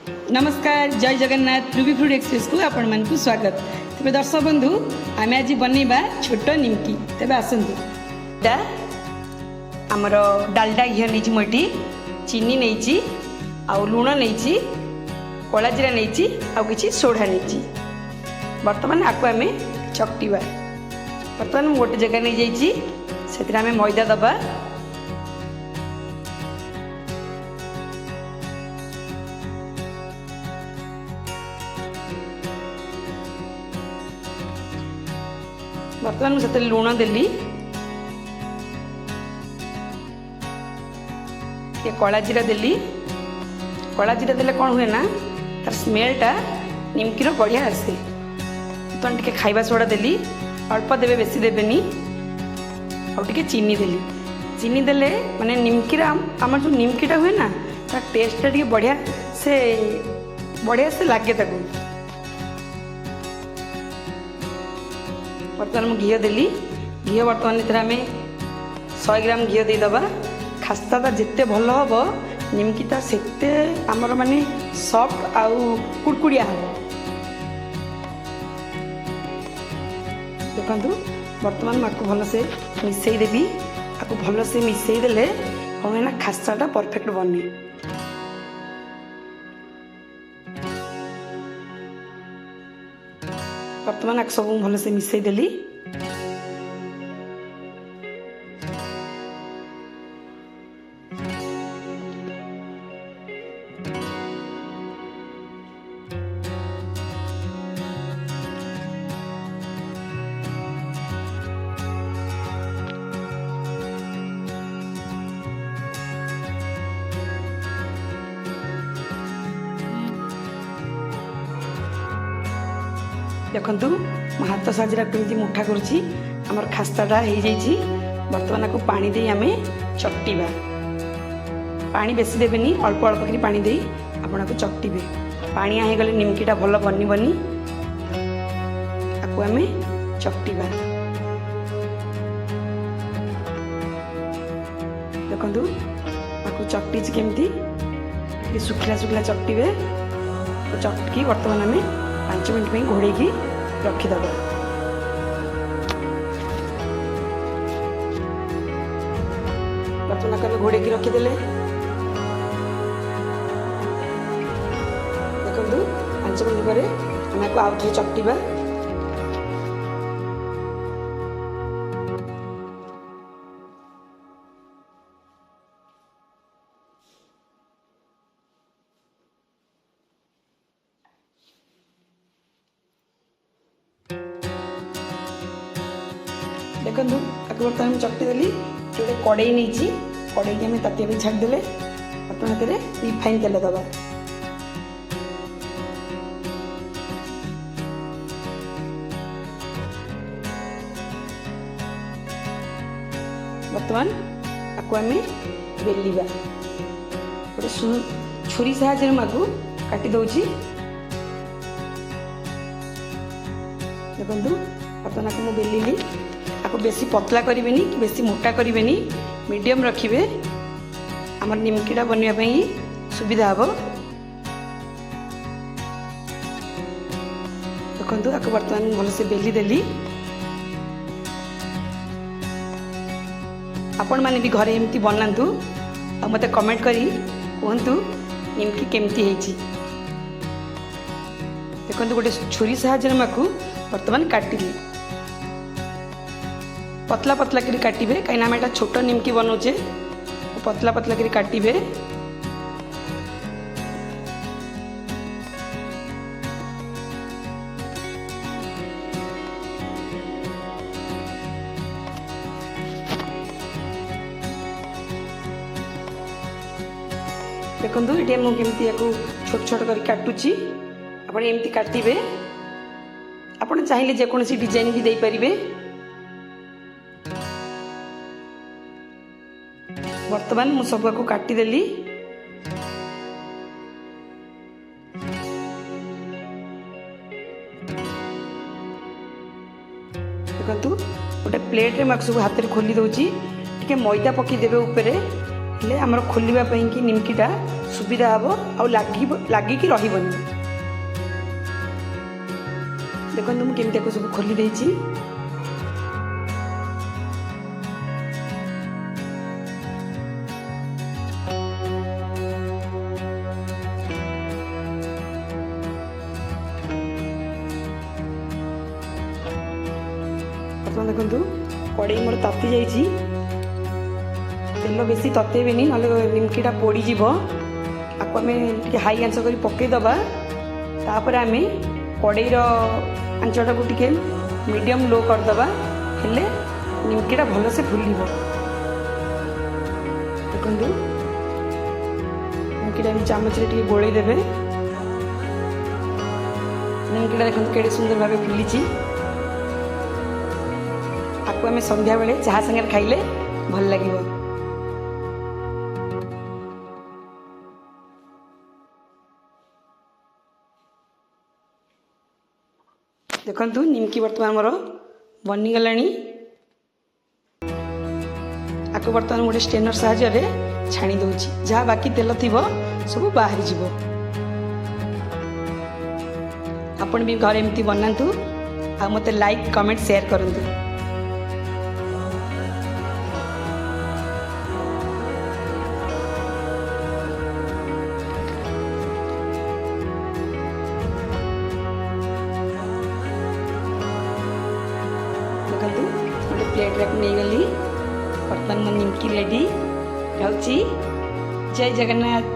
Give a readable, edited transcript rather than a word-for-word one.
नमस्कार जय Jagannath Ruby fruit express को आपण मान को स्वागत। तेज दर्शक बंधु आम आज बनइबा छोट निमकी। तेज आसतु आमर डालडा घी नहीं मुझे चीनी नहीं आउ लुण नहीं कला जीरा नहीं आउ कि सोढ़ा नहीं। बर्तमान आपको आम चकटिबा। बर्तमान गोटे जगह नहीं जामें मैदा दबा बर्तमान मुझे लुण देली कला जीरा देली। कला जीरा देले कौन हुए ना तार स्मेलटा निमकीर बढ़िया आसे। बर्तमान टे खाइबा सोडा देली अल्प देवे बेसी देवेनी आउटे चीनी देली। चीनी देले माने निमकीर आम जो निमकीटा हुए ना तार टेस्टा टे बढ़िया से लगे। बर्तमान घी देली घी बर्तमान इधर आम 100 ग्राम घी देदबा। खास्ताटा जिते भल हम निमकीटा सेते आमर माने सॉफ्ट आउ कुड़कुड़िया हम। देखु बर्तमान आपको भल से मिसई देवी। आपको भल से मिसई देले कौन है ना खास्ताटा परफेक्ट बने। बर्तमान आप सब भल से मिसई देली। देखु मो हाथ साजरा कमी मुठा करुँची आमर खास्ताटा हो जाइए। बर्तमान को पानी दे आम चकटिबा। पानी बेसी देवेनी अल्प अल्प कर पानी दे आपन को चकटिबे। पानी हो गले निमकीटा भल बनी बनी आपको आम चकटिबा। देखु आपको चकटी केमती सुखला सुखला चकटिबे। चकटी बर्तमान आम 5 मिनट में घोड़े रखीदे। बर्तमान घोड़े रखीदे। देखु 5 मिनट पर आम आपको आउ थे चकटिबा। देखु आपको बर्तमान चकटी देली। गोटे कड़े नहीं कड़े की तातिया छाड़देले। बर्तमान रिफाइन तेल दबा। बर्तमान आपको आम बेलिबा। गोटे छुरी साहाय्य आपको काटी दौची। देखु बर्तमान आपको मुझे बेलिली। आपको बेसी पतला करें कि बेसी मोटा करें मीडियम रखिए आमर निमकीटा बनवाई सुविधा हम। देखु आपको बर्तमान भल से बेली देली। आपण मैंने भी घरे एमती बनातु आ मते कमेंट करी कहतु निमकी केमती होइछि। देखु गोटे छुरी साहाय्य आपको बर्तमान काटिली। पतला पतला करी काटिबे कहीं आम एटा छोट निमकी बनाऊे। पतला पतला करी काटिबे। देखु ये मुझे छोट छोट कर काटुची। आप एमती काटिबे। आप चाहिए जेकोसी डिजाइन भी दे पारिबे। बर्तमान मु सब को काटिदेली। देखु गोटे प्लेट में सब हाथ में खोली दौची। टे मैदा पकईदेवे उपरे आमर खोलवाई कि निमकीटा ସୁବିଧା ହେବ ଆଉ ଲାଗିକି ରହିବନି। ଦେଖନ୍ତୁ ମୁଁ କେମିତି ଆକୁ ସବୁ ଖୋଲି ଦେଇଛି। ଆପଣ ଦେଖନ୍ତୁ କଡ଼େଇ ମୋର ତାତି ଯାଇଛି। ତେଲ ବେଶୀ ତତେଇବେନି ନହେଲେ ନିମକିଟା ପୋଡ଼ିଯିବ। ଆକୁ ଆମେ ଟିକେ ହାଇ ଆଞ୍ଚ କରି ପକାଇଦେବା। ତାପରେ ଆମେ କଡ଼େଇର ଆଞ୍ଚଟାକୁ ଟିକେ ମିଡ଼ିୟମ୍ ଲୋ କରିଦେବା, ହେଲେ ନିମକିଟା ଭଲସେ ଫୁଲିବ। ଦେଖନ୍ତୁ ନିମକିଟା ଏମିତି ଚାମଚରେ ଟିକେ ଗୋଳେଇ ଦେବେ। ନିମକିଟା ଦେଖନ୍ତୁ କେଡ଼େ ସୁନ୍ଦର ଭାବେ ଫୁଲିଛି। ଆକୁ ଆମେ ସନ୍ଧ୍ୟାବେଳେ ଚାହା ସାଙ୍ଗରେ ଖାଇଲେ ଭଲ ଲାଗିବ। ଦେଖନ୍ତୁ ନିମକି ବର୍ତ୍ତମାନ ଆମର ବନିଗଲାଣି। ଆକୁ ବର୍ତ୍ତମାନ ଗୋଟେ ଷ୍ଟେନର ସାହାଯ୍ୟରେ ଛାଣି ଦେଉଛି। ଯାହା ବାକି ତେଲ ଥିବ ସବୁ ବାହାରିଯିବ। ଆପଣ ବି ଘରେ ଏମିତି ବନାନ୍ତୁ ଆଉ ମୋତେ ଲାଇକ୍ କମେଣ୍ଟ ସେୟାର କରନ୍ତୁ। ଦେଖନ୍ତୁ ଗୋଟେ ପ୍ଲେଟ୍ରେ ନେଇଗଲି। ବର୍ତ୍ତମାନ ମୋ ନିମକି ରେଡ଼ି। ରହୁଛି। ଜୟ ଜଗନ୍ନାଥ।